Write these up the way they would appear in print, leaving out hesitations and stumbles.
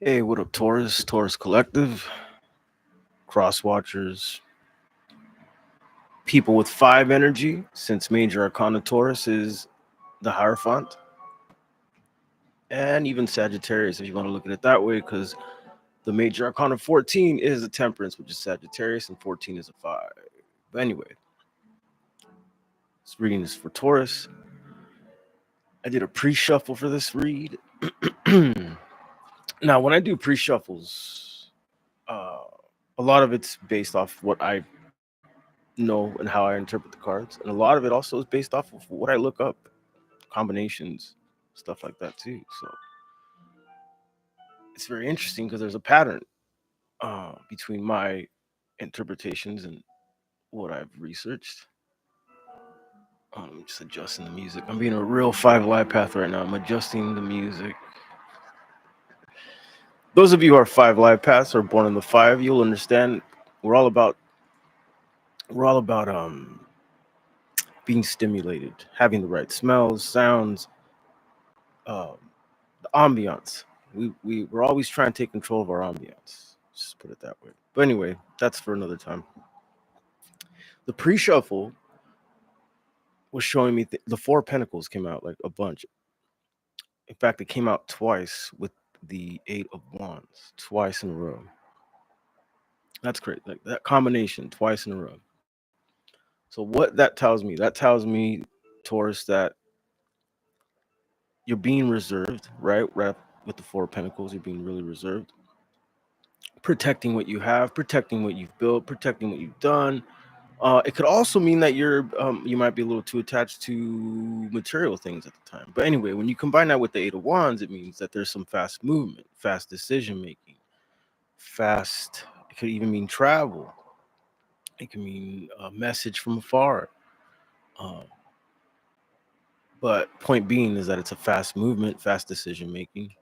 Hey, what up, Taurus? Taurus Collective, cross watchers, people with five energy, since Major Arcana Taurus is the Hierophant, and even Sagittarius, if you want to look at it that way, because the Major Arcana 14 is a Temperance, which is Sagittarius, and 14 is a 5. But anyway, this reading is for Taurus. I did a pre shuffle for this read. Now, when I do pre shuffles, uh, a lot of it's based off what I know and how I interpret the cards. And a lot of it also is based off of what I look up, combinations, stuff like that too. So it's very interesting because there's a pattern between my interpretations and what I've researched. I'm just adjusting the music. I'm being a real five live path right now. I'm adjusting the music. Those of you who are five live paths or born in the five, you'll understand we're all about we're all about being stimulated, having the right smells, sounds, um, the ambiance. We're always trying to take control of our ambiance. Just put it that way. But anyway, that's for another time. The pre-shuffle was showing me the Four of Pentacles came out like a bunch. In fact, it came out twice with the Eight of Wands, twice in a row. That's great. Like that combination, twice in a row. So what that tells me? That tells me, Taurus, that you're being reserved, right? Right with the Four of Pentacles, you're being really reserved, protecting what you have, protecting what you've built, protecting what you've done. It could also mean that you might be a little too attached to material things at the time. But anyway, when you combine that with the Eight of Wands, it means that there's some fast movement, fast decision making, fast. It could even mean travel. It can mean a message from afar. Um, but point being is that it's a fast movement, fast decision making.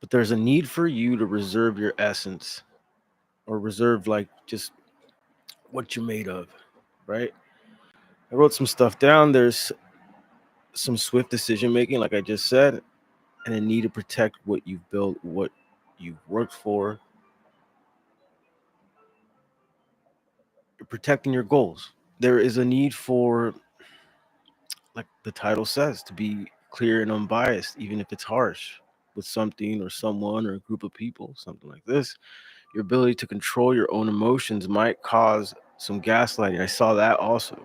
But there's a need for you to reserve your essence or reserve like just what you're made of, right? I wrote some stuff down. There's some swift decision making, like I just said, and a need to protect what you've built, what you've worked for. You're protecting your goals. There is a need for, like the title says, to be clear and unbiased, even if it's harsh with something or someone or a group of people, something like this. Your ability to control your own emotions might cause some gaslighting. I saw that also.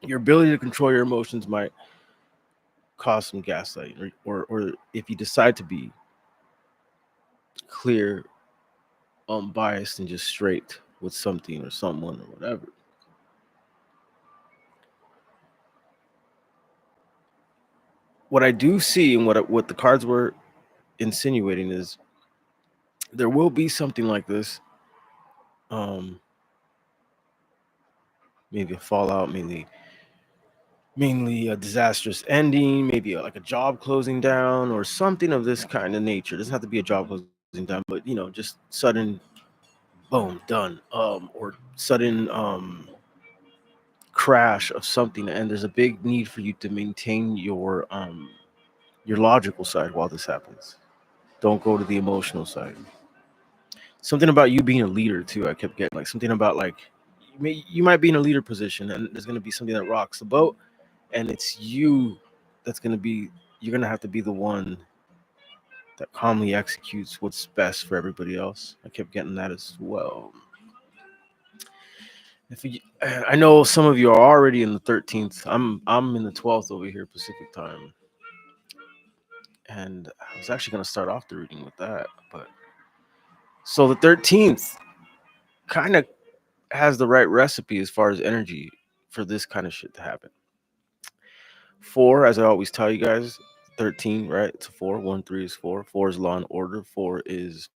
Your ability to control your emotions might cause some gaslighting, or if you decide to be clear, unbiased, and just straight with something or someone or whatever. What I do see and what the cards were insinuating is there will be something like this, um, maybe a fallout, maybe mainly a disastrous ending, maybe like a job closing down or something of this kind of nature. It doesn't have to be a job closing down, but just sudden, boom, done, or sudden crash of something, and there's a big need for you to maintain your logical side while this happens. Don't go to the emotional side. Something about you being a leader too. I kept getting like something about like you might be in a leader position, and there's gonna be something that rocks the boat, and it's you that's gonna be. You're gonna have to be the one that calmly executes what's best for everybody else. I kept getting that as well. I know some of you are already in the 13th. I'm in the 12th over here Pacific time, and I was actually gonna start off the reading with that, but so the 13th kind of has the right recipe as far as energy for this kind of shit to happen. Four, as I always tell you guys, 13, right? It's a four. One, three is four. Four is law and order. Four is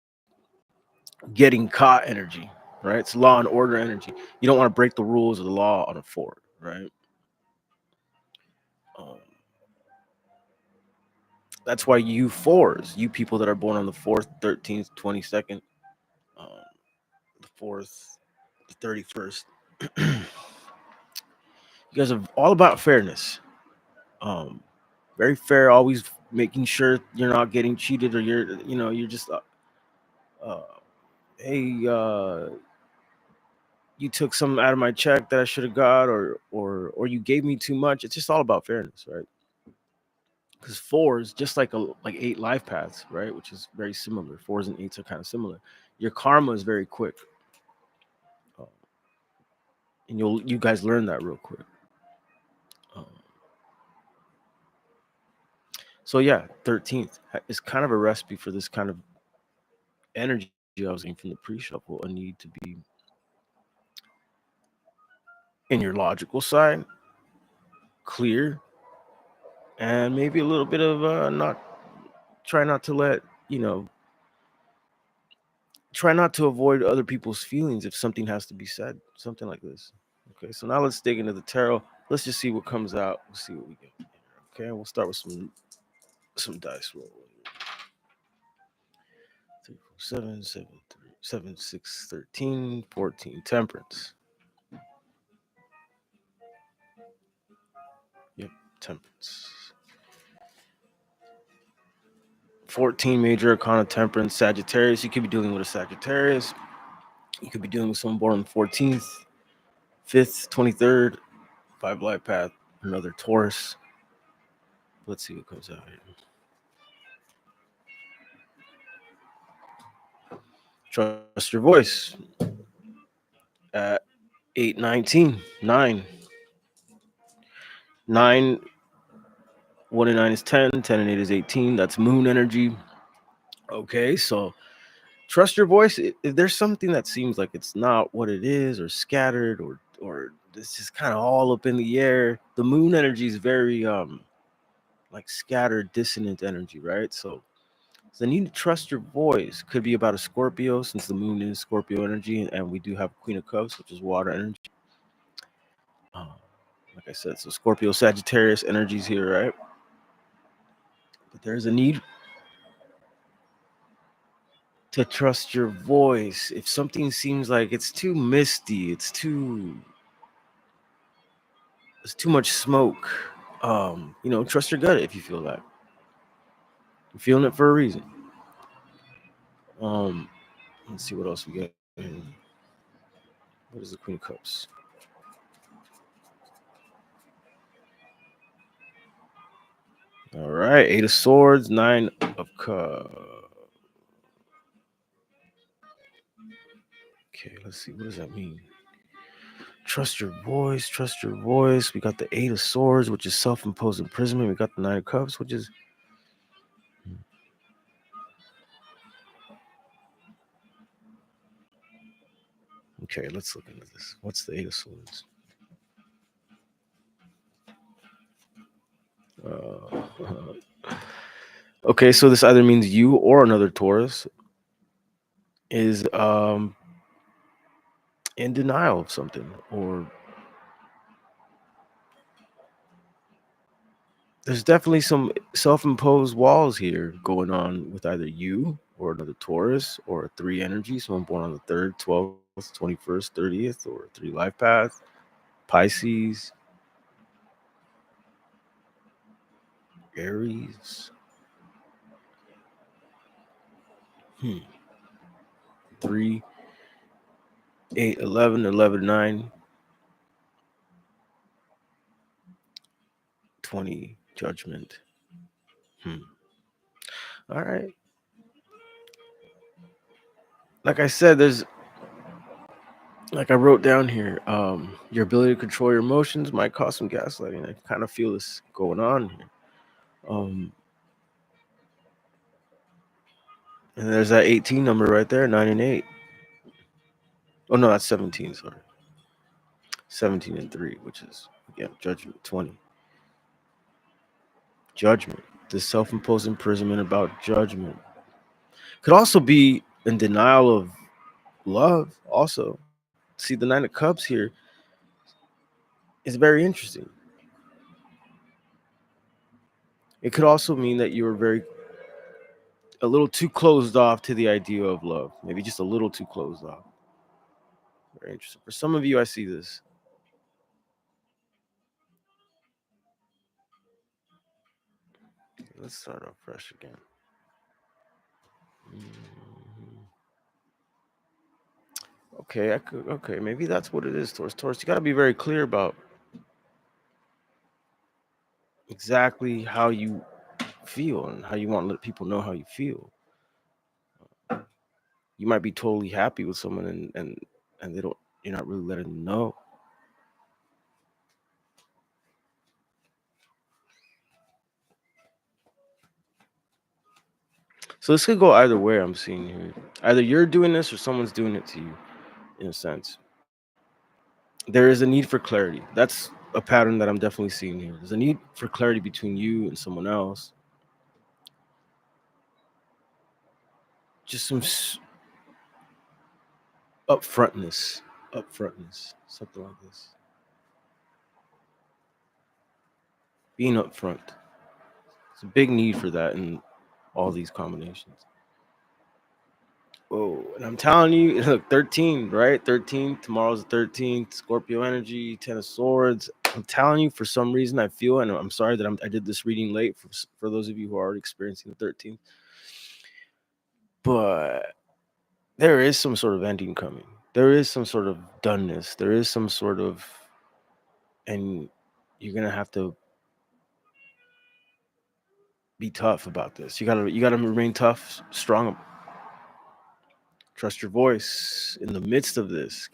getting caught energy, right? It's law and order energy. You don't want to break the rules of the law on a four, right? Um, that's why you fours, you people that are born on the 4th, 13th, 22nd, um, the 4th, the 31st, you guys are all about fairness. Um, very fair, always making sure you're not getting cheated, or you're just uh, hey, you took something out of my check that I should have got, or you gave me too much. It's just all about fairness, right? Because fours, just like eight life paths, right, which is very similar. Fours and eights are kind of similar. Your karma is very quick, uh, and you guys learn that real quick. Um, so yeah, 13th is kind of a recipe for this kind of energy I was getting from the pre-shuffle. A need to be in your logical side, clear, and maybe a little bit of not try not to let you know try not to avoid other people's feelings if something has to be said, something like this. Okay, so now let's dig into the tarot. Let's just see what comes out. We'll see what we get. Okay, we'll start with some dice roll. 3, 4, 7, 7, 3, 7, 6, 13, 14. Temperance. Yep, temperance. 14 major arcana temperance. Sagittarius. You could be dealing with a Sagittarius. You could be dealing with someone born on the 14th, 5th, 23rd, 5 life path, another Taurus. Let's see what comes out here. Trust your voice. At 819, 9. 9, 1 and 9 is 10, 10 and 8 is 18. That's moon energy. Okay, so trust your voice. If there's something that seems like it's not what it is, or scattered, or it's just kind of all up in the air, the moon energy is very like scattered, dissonant energy, right? So the need to trust your voice could be about a Scorpio, since the moon is Scorpio energy, and we do have Queen of Cups, which is water energy. Uh, like I said, so Scorpio, Sagittarius energies here, right? But there's a need to trust your voice. If something seems like it's too misty, it's too much smoke. Trust your gut if you feel that. You're feeling it for a reason. Um, let's see what else we got. What is the Queen of Cups? All right, Eight of Swords, Nine of Cups. Okay, let's see. What does that mean? Trust your voice. Trust your voice. We got the Eight of Swords, which is self-imposed imprisonment. We got the Nine of Cups, which is okay. Let's look into this. What's the Eight of Swords? Okay, so this either means you or another Taurus is in denial of something, or there's definitely some self-imposed walls here going on with either you or another Taurus, or a three energy, someone born on the 3rd, 12th, 21st, 30th, or three life path, Pisces, Aries. 3, 8, 11, 11, 9, 20, Judgment. Hmm. All right. Like I said, there's like I wrote down here, your ability to control your emotions might cause some gaslighting. I kind of feel this going on here. Um, and there's that 18 number right there, 9 and 8. Oh no, that's 17. Sorry, 17 and 3, which is again Judgment. 20, Judgment. This self-imposed imprisonment about judgment could also be in denial of love. Also, see the Nine of Cups here is very interesting. It could also mean that you were a little too closed off to the idea of love. Maybe just a little too closed off. Very interesting. For some of you, I see this. Let's start off fresh again. Mhm. Okay, okay, maybe that's what it is, Taurus. Taurus, you got to be very clear about exactly how you feel and how you want to let people know how you feel. You might be totally happy with someone, and they don't. You're not really letting them know. So this could go either way. I'm seeing here. Either you're doing this or someone's doing it to you, in a sense. There is a need for clarity. That's a pattern that I'm definitely seeing here. There's a need for clarity between you and someone else. Just some upfrontness, upfrontness, something like this. Being upfront. It's a big need for that in all these combinations. Oh, and I'm telling you, look, 13, right? 13. Tomorrow's the 13th. Scorpio energy, 10 of swords. I'm telling you, for some reason, I feel, and I'm sorry that I did this reading late for those of you who are already experiencing the 13th, but there is some sort of ending coming. There is some sort of doneness. There is some sort of, and you're gonna have to be tough about this. You gotta remain tough, strong, trust your voice in the midst of this.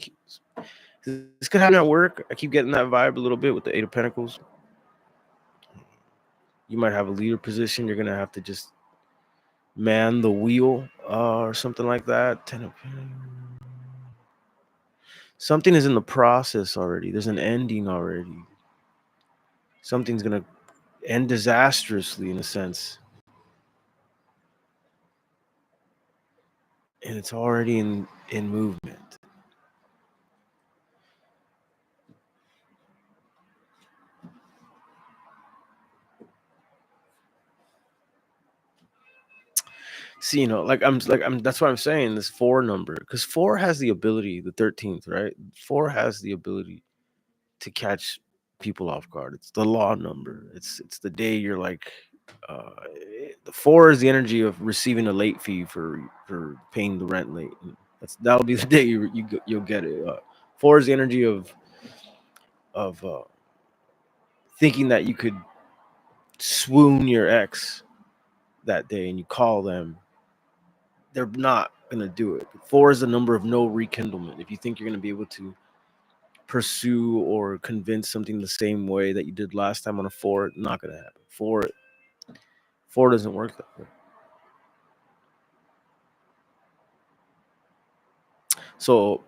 This could happen at work. I keep getting that vibe a little bit with the Eight of Pentacles. You might have a leader position. You're gonna have to just man the wheel, or something like that. Something is in the process already. There's an ending already. Something's gonna end disastrously, in a sense, and it's already in movement. See, like I'm that's why I'm saying this four number, because four has the ability, the 13th, right? Four has the ability to catch people off guard. It's the law number. It's the day you're like, the four is the energy of receiving a late fee for paying the rent late. And that'll be the day you'll get it. Four is the energy of thinking that you could swoon your ex that day, and you call them. They're not gonna do it. Four is the number of no rekindlement. If you think you're gonna be able to pursue or convince something the same way that you did last time on a four, not gonna happen. Four doesn't work that way. So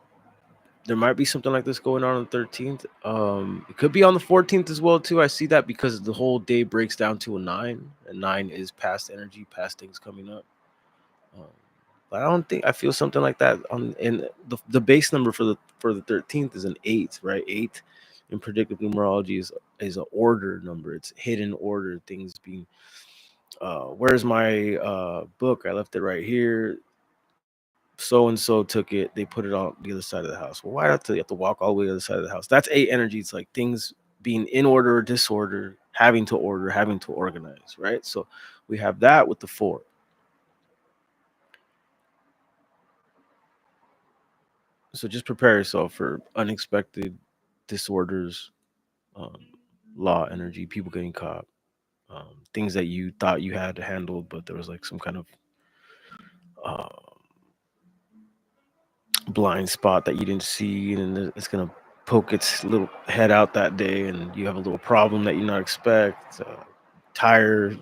there might be something like this going on the 13th. It could be on the 14th as well too. I see that because the whole day breaks down to a nine, and nine is past energy, past things coming up. Um, but I don't think I feel something like that on. And the base number for the 13th is an eight, right? Eight in predictive numerology is an order number. It's hidden order, things being. Where's my book? I left it right here. So and so took it. They put it on the other side of the house. Well, why do you have to walk all the way to the other side of the house? That's eight energy. It's like things being in order or disorder, having to order, having to organize, right? So we have that with the four. So just prepare yourself for unexpected disorders, um, law energy, people getting caught, things that you thought you had handled, but there was like some kind of uh, blind spot that you didn't see, and it's gonna poke its little head out that day, and you have a little problem that you not expect. Tire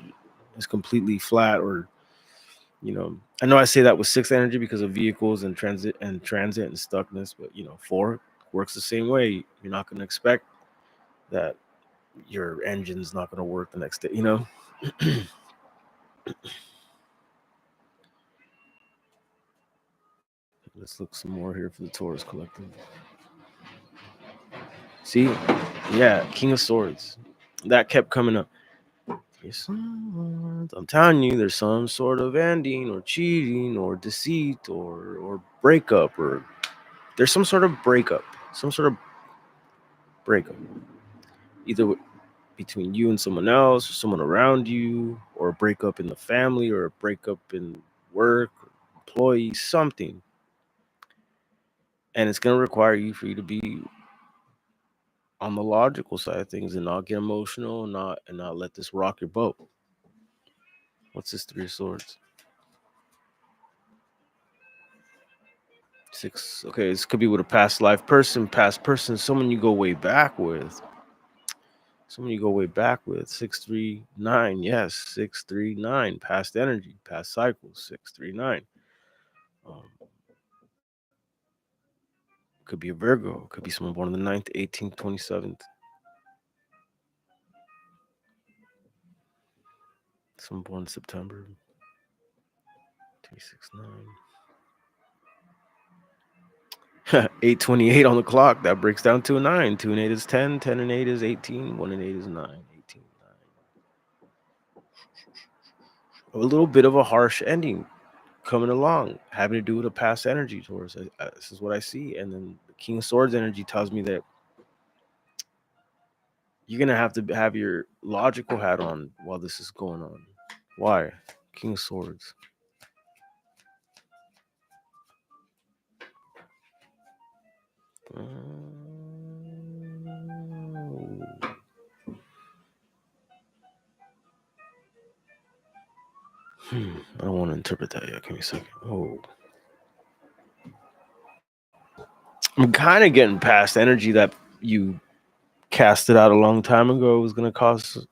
is completely flat, or I know I say that with sixth energy because of vehicles and transit and stuckness, but four works the same way. You're not gonna expect that your engine's not gonna work the next day. Let's look some more here for the Taurus collective. See, yeah, King of Swords. That kept coming up. I'm telling you, there's some sort of ending or cheating or deceit or breakup, or there's some sort of breakup, some sort of breakup. Either between you and someone else, or someone around you, or a breakup in the family, or a breakup in work, employees, something. And it's going to require you for you to be on the logical side of things and not get emotional, and not let this rock your boat. What's this Three of Swords? Six. Okay, this could be with a past person, someone you go way back with. Someone you go way back with. 639. Yes, 639. Past energy, past cycles. 639. Um, could be a Virgo. Could be someone born on the 9th, 18th, 27th. Someone born in September. 369. 828 on the clock. That breaks down to a 9. 2 and 8 is 10. 10 and 8 is 18. 1 and 8 is 9. 18, 9. A little bit of a harsh ending coming along, having to do with a past energy, Taurus. This is what I see. And then the King of Swords energy tells me that you're going to have to have your logical hat on while this is going on. Why? King of Swords. I don't want to interpret that yet. Give me a second. Oh. I'm kind of getting past energy that you casted out a long time ago was going to cause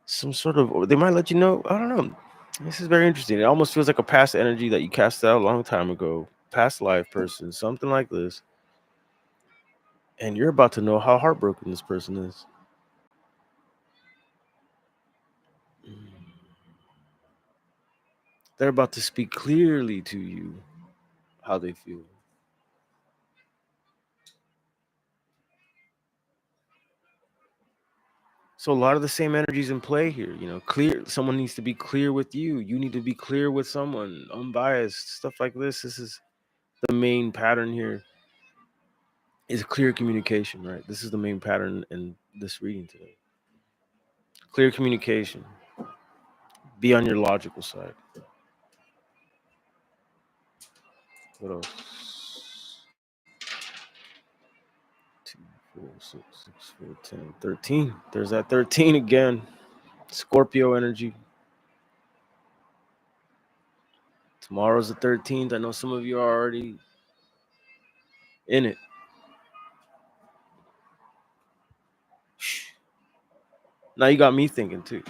some sort of, or they might let you know. I don't know. This is very interesting. It almost feels like a past energy that you cast out a long time ago, past life person, something like this. And you're about to know how heartbroken this person is. They're about to speak clearly to you how they feel. So a lot of the same energies in play here. Clear. Someone needs to be clear with you. You need to be clear with someone. Unbiased stuff like this. This is the main pattern here. Is clear communication, right? This is the main pattern in this reading today. Clear communication. Be on your logical side. What else? 2, 4, 6, 6, 4, 10, 13. There's that 13 again. Scorpio energy. Tomorrow's the 13th. I know some of you are already in it. Now you got me thinking too.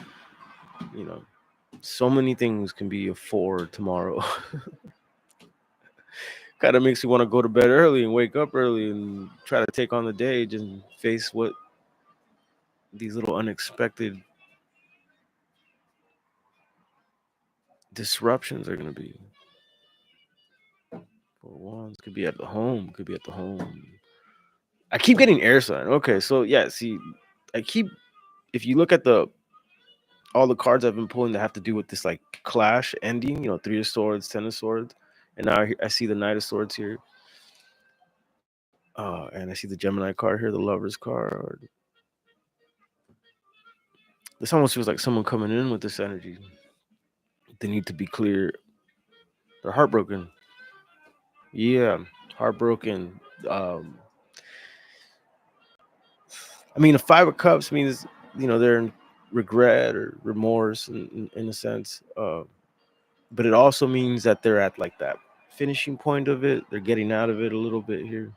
You know, so many things can be a 4 tomorrow. Kind of makes you want to go to bed early and wake up early and try to take on the day, just face what these little unexpected disruptions are going to be. 4 wands could be at the home. Could be at the home. I keep getting air sign. Okay, so yeah, see, I keep, if you look at all the cards I've been pulling that have to do with this like clash ending, 3 of Swords, 10 of Swords, and now I see the Knight of Swords here. And I see the Gemini card here, the Lovers card. This almost feels like someone coming in with this energy. They need to be clear. They're heartbroken. Yeah, heartbroken. I mean, the 5 of Cups means they're in regret or remorse in a sense. But it also means that they're at like that finishing point of it. They're getting out of it a little bit here,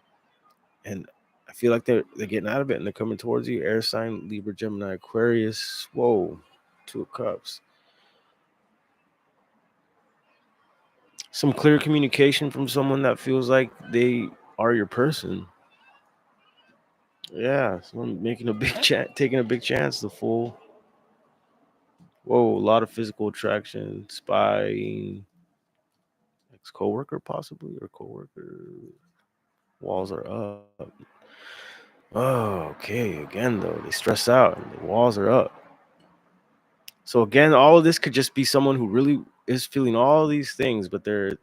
and I feel like they're getting out of it and they're coming towards you. Air sign: Libra, Gemini, Aquarius. Whoa, 2 of Cups. Some clear communication from someone that feels like they are your person. Yeah, someone making a big taking a big chance. The Fool. Whoa, a lot of physical attraction, spying, ex coworker possibly or coworker. Walls are up. Oh, okay. Again, though, they stress out and the walls are up. So again, all of this could just be someone who really is feeling all these things, but they're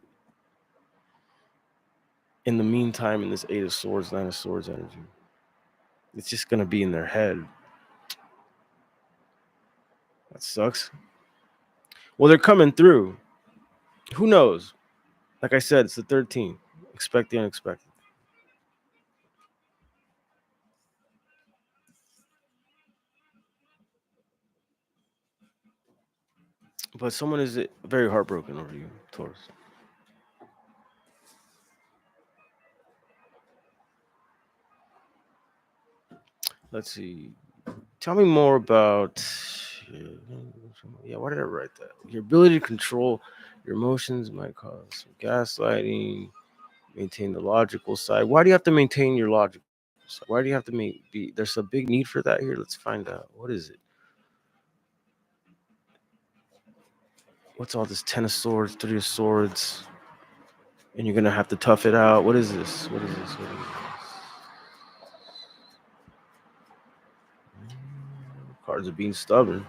in the meantime in this 8 of Swords, 9 of Swords energy. It's just gonna be in their head. That sucks. Well, they're coming through. Who knows? Like I said, it's the 13th. Expect the unexpected. But someone is very heartbroken over you, Taurus. Let's see. Tell me more about. Yeah, why did I write that? Your ability to control your emotions might cause some gaslighting. Maintain the logical side. Why do you have to maintain your logical side? Why do you have to be? There's a big need for that here. Let's find out. What is it? What's all this Ten of Swords, Three of Swords, and you're gonna have to tough it out? What is this? What is this? What is this? Cards are being stubborn.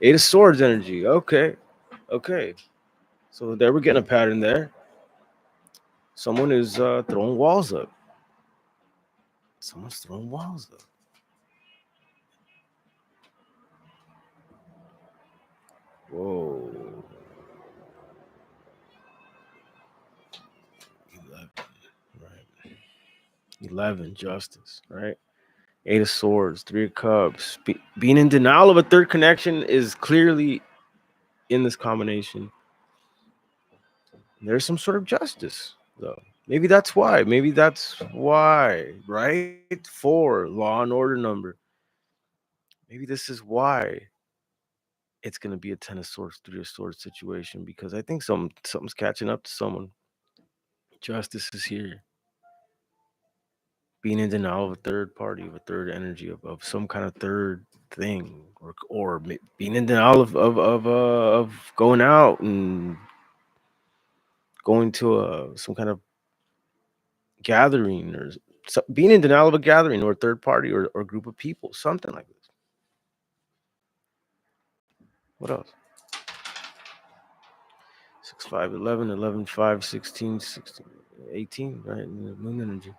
Eight of Swords energy. Okay. Okay. So there we're getting a pattern there. Someone is throwing walls up. Someone's throwing walls up. Whoa. 11. Right. 11. Justice. Right. Eight of Swords. Three of Cups. Being in denial of a third connection is clearly in this combination. There's some sort of justice, though. Maybe that's why. Maybe that's why. Right. 4. Law and order number. Maybe this is why it's going to be a Ten of Swords, Three of Swords situation, because I think something's catching up to someone. Justice is here. Being in denial of a third party, of a third energy, of some kind of third thing, or being in denial of going out and going to some kind of gathering, or being in denial of a gathering or a third party or group of people, something like this. What else? 6, 5, 11, 11, 5, 16, 16, 18, right? Moon energy.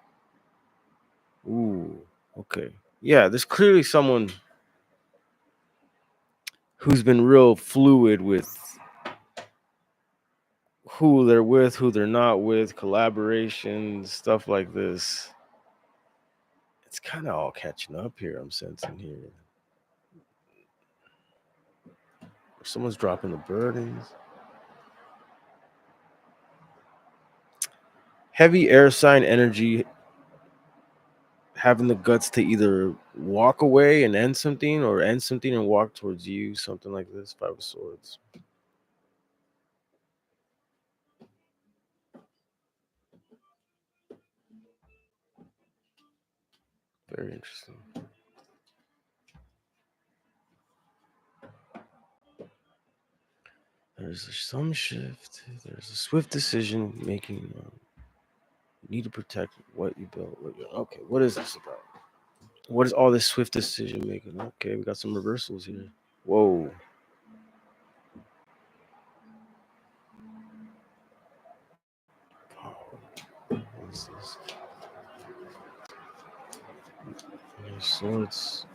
Ooh, okay. Yeah, there's clearly someone who's been real fluid with who they're with, who they're not with, collaborations, stuff like this. It's kind of all catching up here, I'm sensing here. Someone's dropping the burdens. Heavy air sign energy, having the guts to either walk away and end something, or end something and walk towards you, something like this. 5 of Swords. Very interesting. There's some shift. There's a swift decision making. You need to protect what you built. Okay, what is this about? What is all this swift decision making? Okay, we got some reversals here. Whoa. What is this? Swords.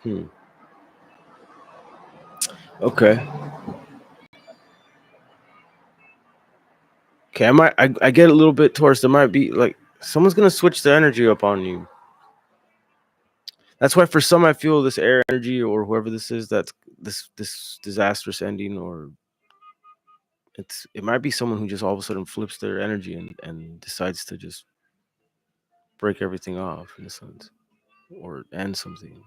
Hmm. Okay. Okay, I get a little bit towards, there might be like someone's gonna switch the energy up on you. That's why for some I feel this air energy, or whoever this is, that's this disastrous ending, or it might be someone who just all of a sudden flips their energy and decides to just break everything off in a sense, or end something.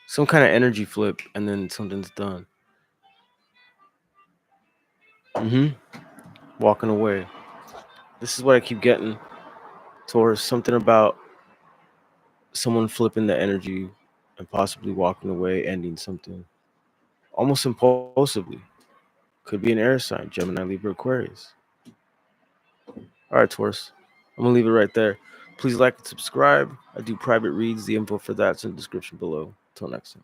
Some kind of energy flip, and then something's done. Mm-hmm. Walking away. This is what I keep getting towards, something about someone flipping the energy and possibly walking away, ending something almost impulsively. Could be an air sign, Gemini, Libra, Aquarius. All right, Taurus. I'm gonna leave it right there. Please like and subscribe. I do private reads. The info for that's in the description below. Till next time.